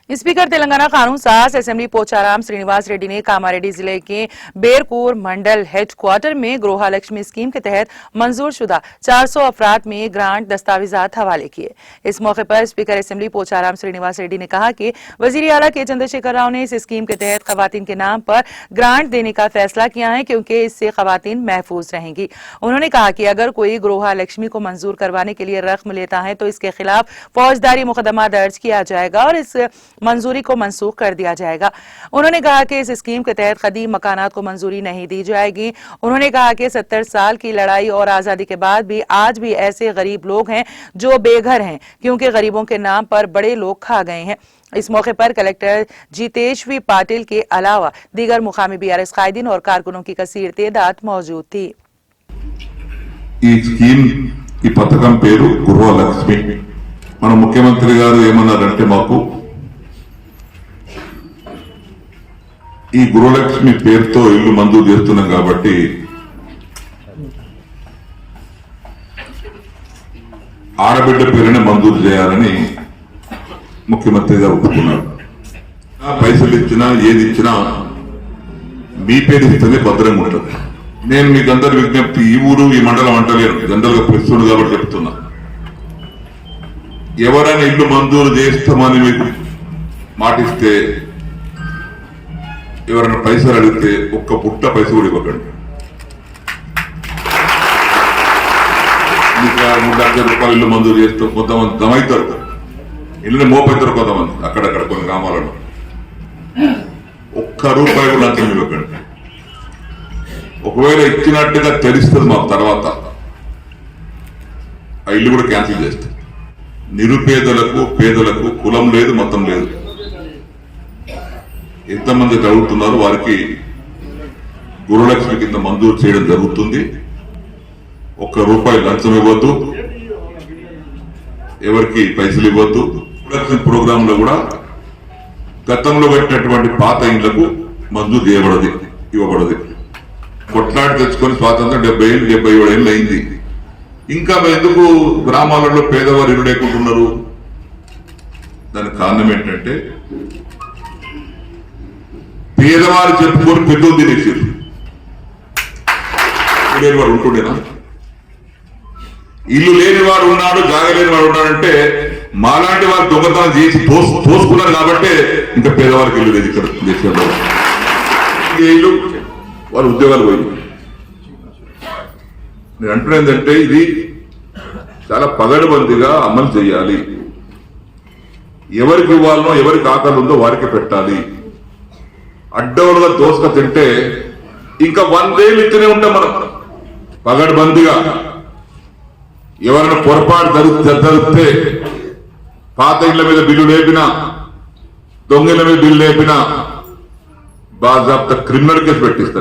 Speaker Telangana कानून साज assembly Pocharam Srinivas Reddy ने कामारेड्डी जिले के बेरकूर मंडल हेडक्वार्टर में गृहलक्ष्मी स्कीम के तहत मंजूर शुदा 400 अफराद में ग्रांट दस्तावेजात हवाले किए। इस मौके पर स्पीकर असेंबली पोचाराम श्रीनिवास रेड्डी ने कहा कि वजीर आला के चंद्रशेखर राव ने इस स्कीम के तहत खवातीन के नाम पर ग्रांट देने का फैसला किया है क्योंकि इससे खवातीन महफूज रहेंगी। उन्होंने कहा कि अगर कोई गृहलक्ष्मी को मंजूर करवाने के लिए रकम लेता है तो इसके खिलाफ फौजदारी मुकदमा दर्ज किया जाएगा और इस मंजूरी को मनसूख कर दिया जाएगा। उन्होंने कहा कि इस स्कीम के तहत कदीम मकानात को मंजूरी नहीं दी जाएगी। उन्होंने कहा कि 70 साल की लड़ाई और आजादी के बाद भी आज भी ऐसे गरीब लोग हैं जो बेघर हैं क्योंकि गरीबों के नाम पर बड़े लोग खा गए हैं। इस मौके पर कलेक्टर जितेश्वी पाटिल के अलावा दीगर मुकामी बीआरएस कायदीन और कारकुनों की कसीर तादाद मौजूद थी। ఈ స్కీమ్ ఈ పథకం పేరు గృహలక్ష్మి। మన ముఖ్యమంత్రి గారు ఏమన్నారంటే మాకు ఈ గృహలక్ష్మి పేరుతో ఇల్లు మంజూరు చేస్తున్నాం కాబట్టి ఆడబిడ్డ పేరునే మంజూరు చేయాలని ముఖ్యమంత్రి గారు ఒప్పుకున్నారు। పైసలు ఇచ్చినా ఏది ఇచ్చినా మీ పేరు ఇస్తేనే భద్రంగా ఉంటుంది। నేను మీకు అందరి విజ్ఞప్తి, ఈ ఊరు ఈ మండలం అంటలేను, జనరల్ గా ప్రస్తుతం కాబట్టి చెప్తున్నా, ఎవరైనా ఇల్లు మంజూరు చేస్తామని మీకు మాటిస్తే ఎవరైనా పైసలు అడిగితే ఒక్క పుట్ట పైసలు కూడా ఇవ్వకండి। మీకు 3 లక్షల రూపాయలు ఇల్లు మంజూరు చేస్తూ కొంతమంది దమవుతారు, ఇల్లుని మోపెత్తారు కొంతమంది అక్కడక్కడ కొన్ని గ్రామాలలో, ఒక్క రూపాయి కూడా లంచం ఇవ్వకండి। ఒకవేళ ఇచ్చినట్టుగా తెలుస్తుంది మాకు తర్వాత ఆ ఇల్లు కూడా క్యాన్సిల్ చేస్తాం। నిరుపేదలకు పేదలకు కులం లేదు మతం లేదు, ఎంతమంది చదువుతున్నారు వారికి గృహలక్ష్మి కింద మంజూరు చేయడం జరుగుతుంది। ఒక్క రూపాయి లంచం ఇవ్వద్దు, ఎవరికి పైసలు ఇవ్వద్దు। గృహలక్ష్మి ప్రోగ్రామ్ లో కూడా గతంలో పెట్టినటువంటి పాత ఇండ్లకు మంజూరు చేయబడదు, ఇవ్వబడదు। కొట్లాడి తెచ్చుకొని స్వాతంత్రం 70 ఏళ్ళు 77 ఏళ్ళు అయింది, ఇంకా ఎందుకు గ్రామాలలో పేదవారు ఇల్లు లేకుంటున్నారు? దానికి కారణం ఏంటంటే పేదవారు చెప్పుకొని పెద్దలు తినేసారు। లేని వాడు ఉంటుండేనా? ఇల్లు లేని వాడు ఉన్నాడు, జాగా లేని వాడు ఉన్నాడంటే మాలాంటి వారు దొంగతనం చేసి తోసుకున్నారు కాబట్టి ఇంకా పేదవారికి ఇల్లు లేదు ఇక్కడ దేశంలో। ఇల్లు వారు ఉద్యోగాలు పోయి, నేను అంటున్నదంటే ఇది చాలా పగడబందిగా అమలు చేయాలి। ఎవరికి ఇవ్వాలనో ఎవరికి ఆకలి ఉందో వారికి పెట్టాలి। అడ్డవలుగా దోసుక తింటే ఇంకా 100 ఏళ్ళు ఇస్తూనే ఉంటాం మనం పగడబందిగా। ఎవరైనా పొరపాటు జరిగితే పాత ఇళ్ల మీద బిల్లు లేపినా, దొంగల మీద బిల్లు లేపినా బాజాబ్తా క్రిమినల్ కేసు పెట్టిస్తారు।